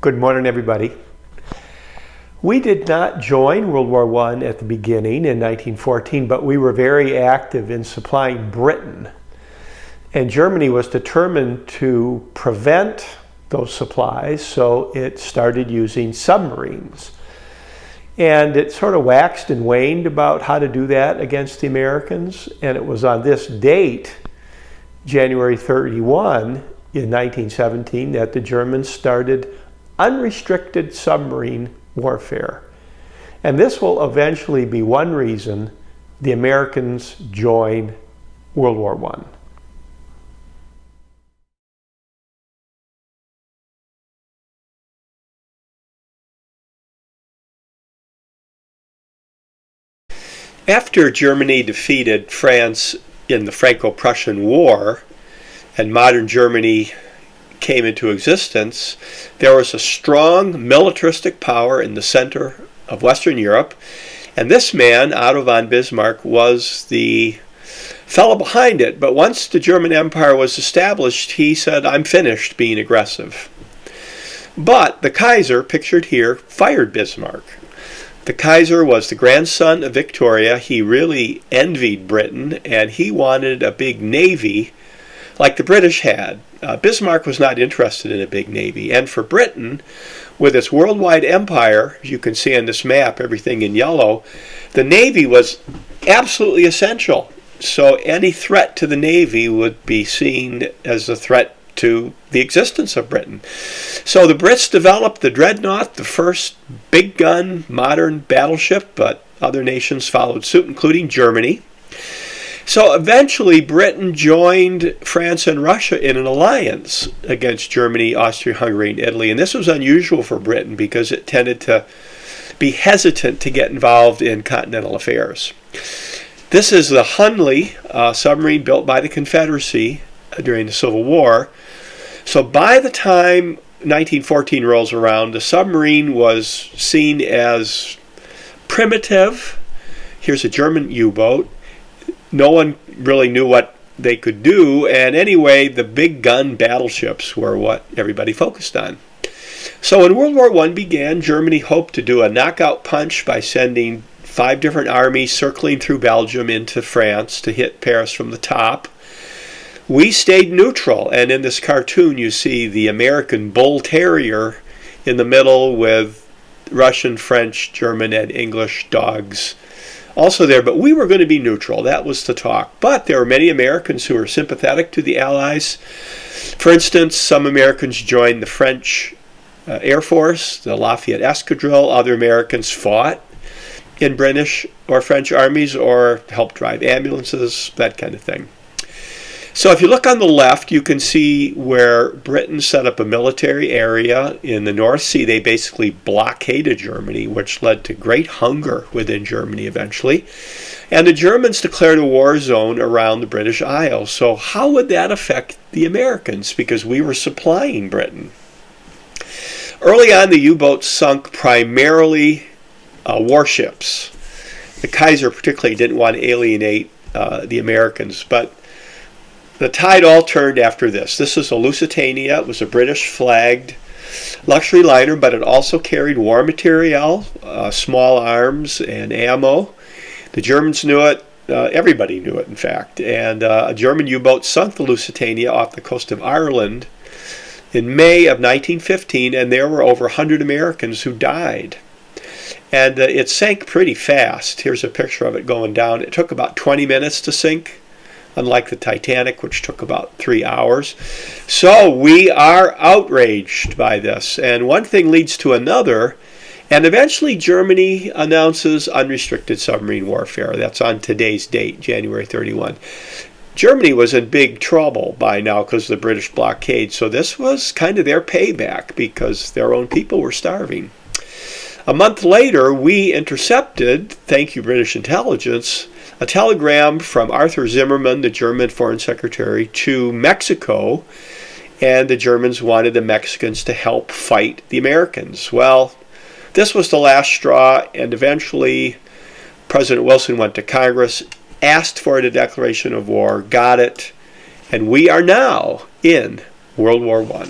Good morning, everybody. We did not join World War I at the beginning in 1914, but we were very active in supplying Britain. And Germany was determined to prevent those supplies, so it started using submarines. And it sort of waxed and waned about how to do that against the Americans. And it was on this date, January 31, in 1917, that the Germans started unrestricted submarine warfare. And this will eventually be one reason the Americans join World War I. After Germany defeated France in the Franco-Prussian War and modern Germany came into existence, there was a strong militaristic power in the center of Western Europe, and this man, Otto von Bismarck, was the fellow behind it. But once the German Empire was established, he said, "I'm finished being aggressive." But the Kaiser, pictured here, fired Bismarck. The Kaiser was the grandson of Victoria. He really envied Britain, and he wanted a big navy like the British had. Bismarck was not interested in a big navy. And for Britain, with its worldwide empire, as you can see on this map, everything in yellow, the navy was absolutely essential. So any threat to the navy would be seen as a threat to the existence of Britain. So the Brits developed the Dreadnought, the first big gun modern battleship, but other nations followed suit, including Germany. So eventually Britain joined France and Russia in an alliance against Germany, Austria-Hungary, and Italy. And this was unusual for Britain because it tended to be hesitant to get involved in continental affairs. This is the Hunley submarine built by the Confederacy during the Civil War. So by the time 1914 rolls around, the submarine was seen as primitive. Here's a German U-boat. No one really knew what they could do, and anyway, the big gun battleships were what everybody focused on. So when World War I began, Germany hoped to do a knockout punch by sending 5 different armies circling through Belgium into France to hit Paris from the top. We stayed neutral, and in this cartoon you see the American Bull Terrier in the middle with Russian, French, German, and English dogs also there, but we were going to be neutral. That was the talk. But there were many Americans who were sympathetic to the Allies. For instance, some Americans joined the French Air Force, the Lafayette Escadrille. Other Americans fought in British or French armies or helped drive ambulances, that kind of thing. So if you look on the left, you can see where Britain set up a military area in the North Sea. They basically blockaded Germany, which led to great hunger within Germany eventually. And the Germans declared a war zone around the British Isles. So how would that affect the Americans? Because we were supplying Britain. Early on, the U-boats sunk primarily warships. The Kaiser particularly didn't want to alienate the Americans, but the tide all turned after this. This is a Lusitania. It was a British-flagged luxury liner, but it also carried war material, small arms, and ammo. The Germans knew it. Everybody knew it, in fact. And a German U-boat sunk the Lusitania off the coast of Ireland in May of 1915, and there were over 100 Americans who died. And it sank pretty fast. Here's a picture of it going down. It took about 20 minutes to sink, unlike the Titanic, which took about 3 hours. So we are outraged by this. And one thing leads to another. And eventually Germany announces unrestricted submarine warfare. That's on today's date, January 31. Germany was in big trouble by now because of the British blockade. So this was kind of their payback because their own people were starving. A month later, we intercepted, thank you British intelligence, a telegram from Arthur Zimmermann, the German Foreign Secretary, to Mexico, and the Germans wanted the Mexicans to help fight the Americans. Well, this was the last straw, and eventually President Wilson went to Congress, asked for a declaration of war, got it, and we are now in World War I.